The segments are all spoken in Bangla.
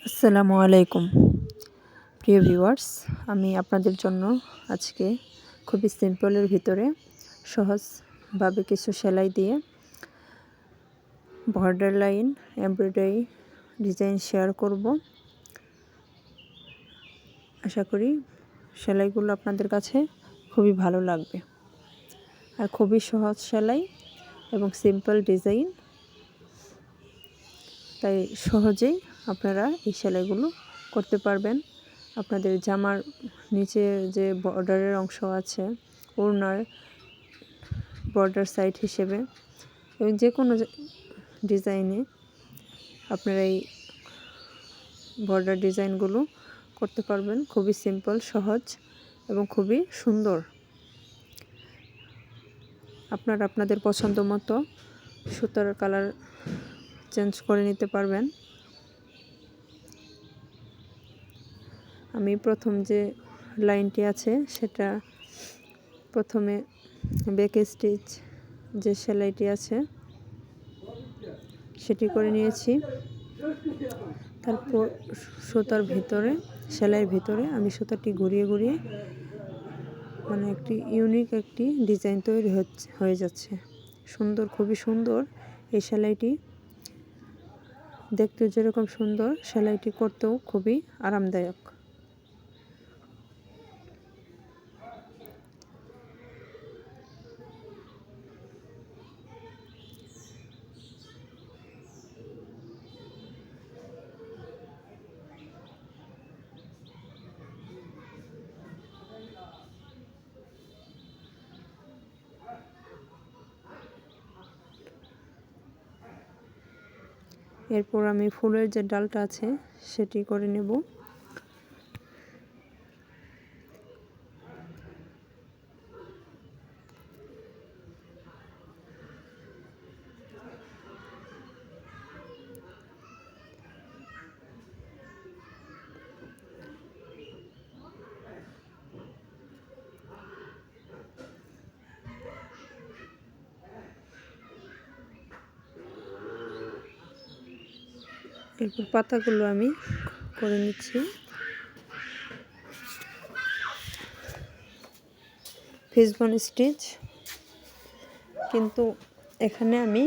আসসালামু আলাইকুম প্রিয় ভিউয়ার্স, আমি আপনাদের জন্য আজকে খুবই সিম্পলের ভিতরে সহজভাবে কিছু সেলাই দিয়ে border line embroidery design share করব। আশা করি সেলাইগুলো আপনাদের কাছে খুবই ভালো লাগবে। আর খুবই সহজ সেলাই এবং সিম্পল ডিজাইন, তাই সহজেই আপনারা এই সেলাইগুলো করতে পারবেন। আপনাদের জামার নিচের যে বর্ডারের অংশ আছে, ওড়নার বর্ডার সাইড হিসেবে এবং যে কোনো ডিজাইনে আপনারা এই বর্ডার ডিজাইনগুলো করতে পারবেন। খুবই সিম্পল, সহজ এবং খুবই সুন্দর। আপনারা আপনাদের পছন্দ মতো সুতার কালার চেঞ্জ করে নিতে পারবেন। আমি প্রথম যে লাইনটি আছে সেটা প্রথমে ব্যাক স্টিচ যে সেলাইটি আছে সেটি করে নিয়েছি। তারপর সুতার ভিতরে, সেলাইয়ের ভিতরে আমি সুতাটি ঘুরিয়ে ঘুরিয়ে একটি ইউনিক একটি ডিজাইন তৈরি হয়ে যাচ্ছে। সুন্দর, খুবই সুন্দর এই সেলাইটি। দেখতে যেরকম সুন্দর, সেলাইটি করতেও খুবই আরামদায়ক। এরপর আমি ফুলের যে ডালটা আছে সেটি করে নেব। এরপর পাতাগুলো আমি করে নিচ্ছি। ফিশবোন স্টিচ, কিন্তু এখানে আমি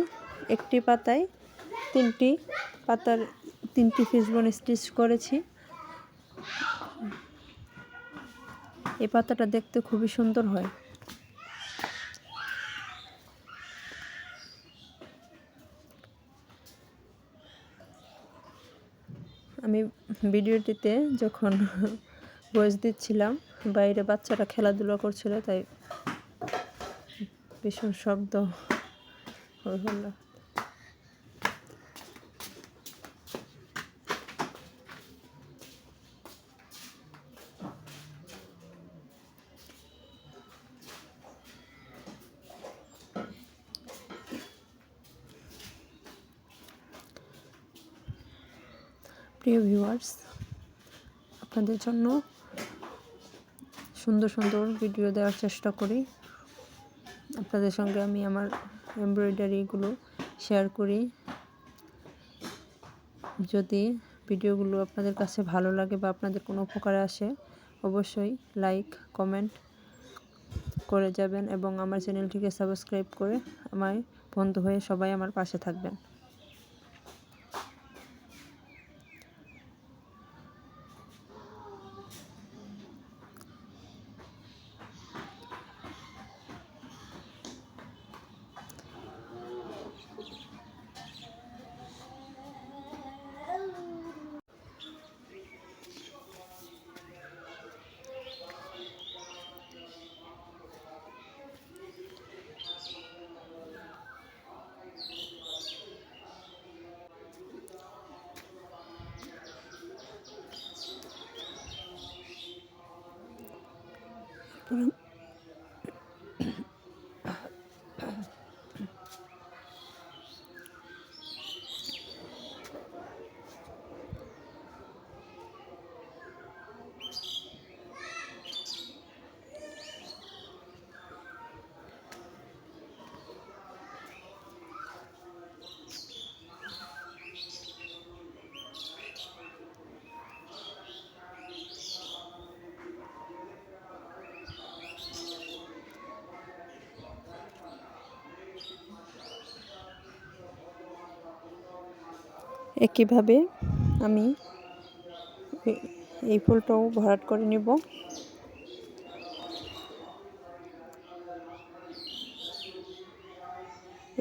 একটি পাতায় তিনটি ফিশবোন স্টিচ করেছি। এই পাতাটা দেখতে খুবই সুন্দর হয়। আমি ভিডিওটিতে যখন ভয়েস দিচ্ছিলাম, বাইরে বাচ্চারা খেলাধুলা করছিল, তাই ভীষণ শব্দ হলো। প্রিয় ভিউয়ার্স, আপনাদের জন্য সুন্দর সুন্দর ভিডিও দেওয়ার চেষ্টা করি। আপনাদের সঙ্গে আমি আমার এমব্রয়ডারিগুলো শেয়ার করি। যদি ভিডিওগুলো আপনাদের কাছে ভালো লাগে বা আপনাদের কোনো উপকারে আসে, অবশ্যই লাইক, কমেন্ট করে যাবেন এবং আমার চ্যানেলটিকে সাবস্ক্রাইব করে আমায় বন্ধু হয়ে সবাই আমার পাশে থাকবেন। একইভাবে আমি এই ফুলটাও ভরাট করে নেব।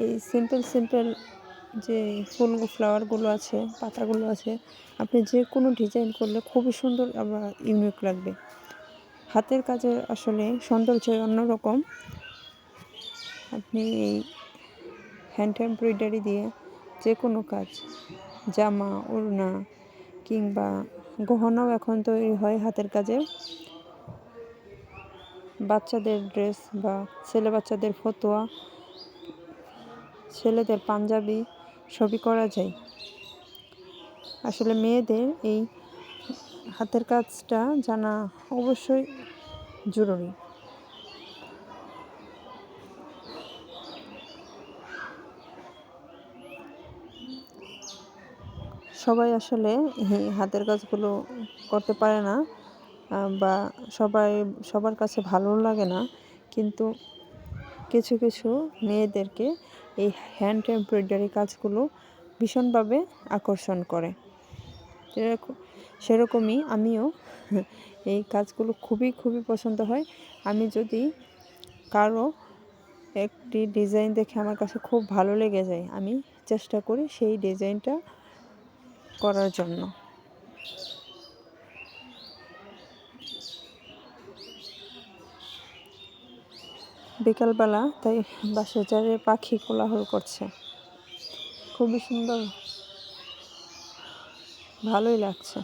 এই সিম্পল যে ফ্লাওয়ারগুলো আছে, পাতাগুলো আছে, আপনি যে কোনো ডিজাইন করলে খুবই সুন্দর আবার ইউনিক লাগবে। হাতের কাজের আসলে সৌন্দর্য অন্যরকম। আপনি এই হ্যান্ড এমব্রয়ডারি দিয়ে যে কোনো কাজ, জামা, ওড়না কিংবা গহনাও এখন তৈরি হয় হাতের কাজে। বাচ্চাদের ড্রেস বা ছেলে বাচ্চাদের ফতুয়া, ছেলেদের পাঞ্জাবি সবই করা যায়। আসলে মেয়েদের এই হাতের কাজটা জানা অবশ্যই জরুরি। সবাই আসলে এই হাতের কাজগুলো করতে পারে না, বা সবার কাছে ভালো লাগে না, কিন্তু কিছু কিছু মেয়েদেরকে এই হ্যান্ড এমব্রয়ডারি কাজগুলো ভীষণভাবে আকর্ষণ করে। সেরকমই আমিও এই কাজগুলো খুবই পছন্দ হয়। আমি যদি কারো একটি ডিজাইন দেখে আমার কাছে খুব ভালো লেগে যায়, আমি চেষ্টা করি সেই ডিজাইনটা করার জন্য। বিকালবেলা তাই বাসার চারে পাখি কোলাহল করছে, খুবই সুন্দর, ভালোই লাগছে।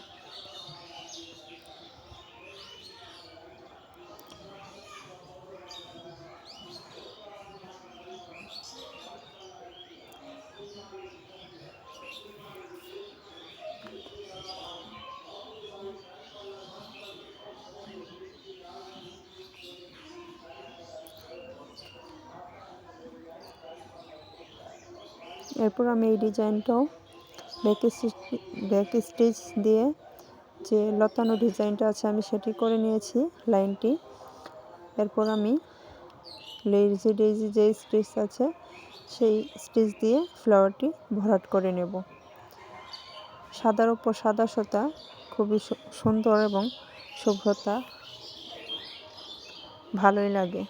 এরপর আমি এই ডিজাইনটাও ব্যাক স্টিচ দিয়ে যে লতানো ডিজাইনটা আছে আমি সেটি করে নিয়েছি লাইনটি। এরপর আমি লেজি ডেজি যে স্টিচ আছে সেই স্টিচ দিয়ে ফ্লাওয়ারটি ভরাট করে নেব। সাদার উপর সাদা সুতা খুবই সুন্দর এবং শুভ্রতা ভালোই লাগে।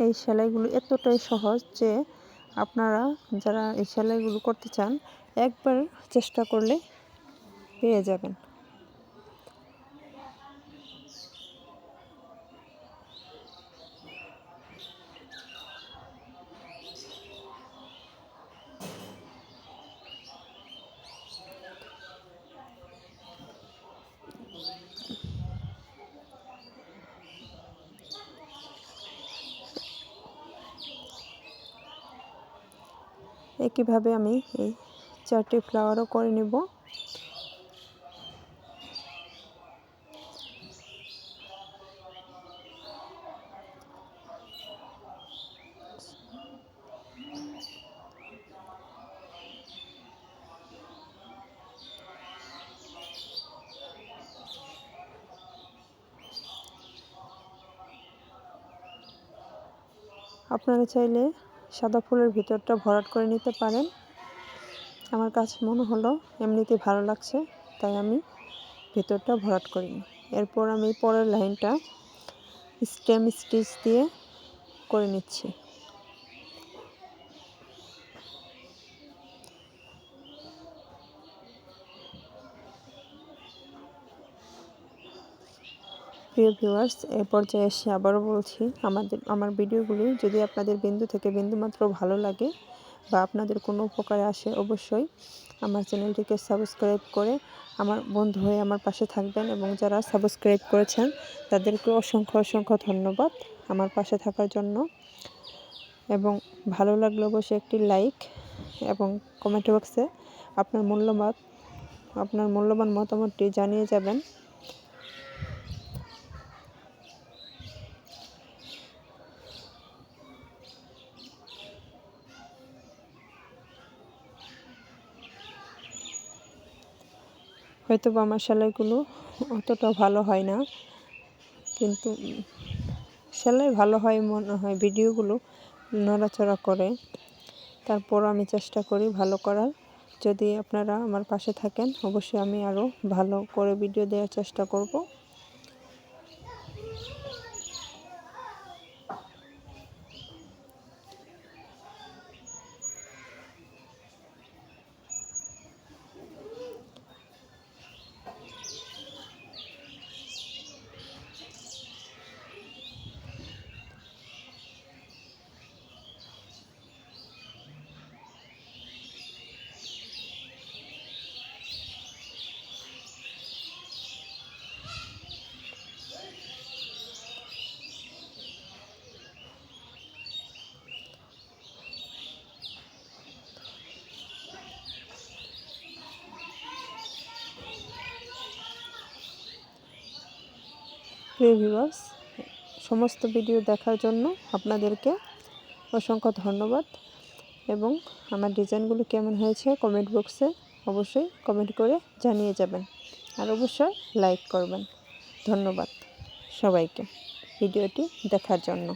এই সেলাইগুলো এতটাই সহজ যে আপনারা যারা এই সেলাইগুলো করতে চান একবার চেষ্টা করলে পেয়ে যাবেন। একইভাবে আমি এই 4টি ফ্লাওয়ারও করে নেব। আপনারা চাইলে সাদা ফুলের ভিতরটা ভরাট করে নিতে পারেন। আমার কাছে মনে হলো এমনিতেই ভালো লাগছে, তাই আমি ভিতরটা ভরাট করিনি। এরপর আমি পরের লাইনটা স্টেম স্টিচ দিয়ে করে নিচ্ছি। প্রিয় ভিউয়ার্স, এই পর্যায়ে এসে আবারও বলছি, আমার ভিডিওগুলি যদি আপনাদের বিন্দু থেকে বিন্দুমাত্র ভালো লাগে বা আপনাদের কোনো উপকারে আসে, অবশ্যই আমার চ্যানেলটিকে সাবস্ক্রাইব করে আমার বন্ধু হয়ে আমার পাশে থাকবেন। এবং যারা সাবস্ক্রাইব করেছেন তাদেরকে অসংখ্য ধন্যবাদ আমার পাশে থাকার জন্য। এবং ভালো লাগলে অবশ্যই একটি লাইক এবং কমেন্ট বক্সে আপনার মূল্যবান মতামতটি জানিয়ে যাবেন। হয়তো বা আমার সেলাইগুলো অতটা ভালো হয় না, কিন্তু সেলাই ভালো হয় মনে হয়, ভিডিওগুলো নড়াচড়া করে, তারপর আমি চেষ্টা করি ভালো করার। যদি আপনারা আমার পাশে থাকেন অবশ্যই আমি আরও ভালো করে ভিডিও দেওয়ার চেষ্টা করব। প্রিয় ভিউয়ার্স, সমস্ত ভিডিও দেখার জন্য আপনাদেরকে অসংখ্য ধন্যবাদ এবং আমার ডিজাইনগুলো কেমন হয়েছে কমেন্ট বক্সে অবশ্যই কমেন্ট করে জানিয়ে যাবেন, আর অবশ্যই লাইক করবেন। ধন্যবাদ সবাইকে ভিডিওটি দেখার জন্য।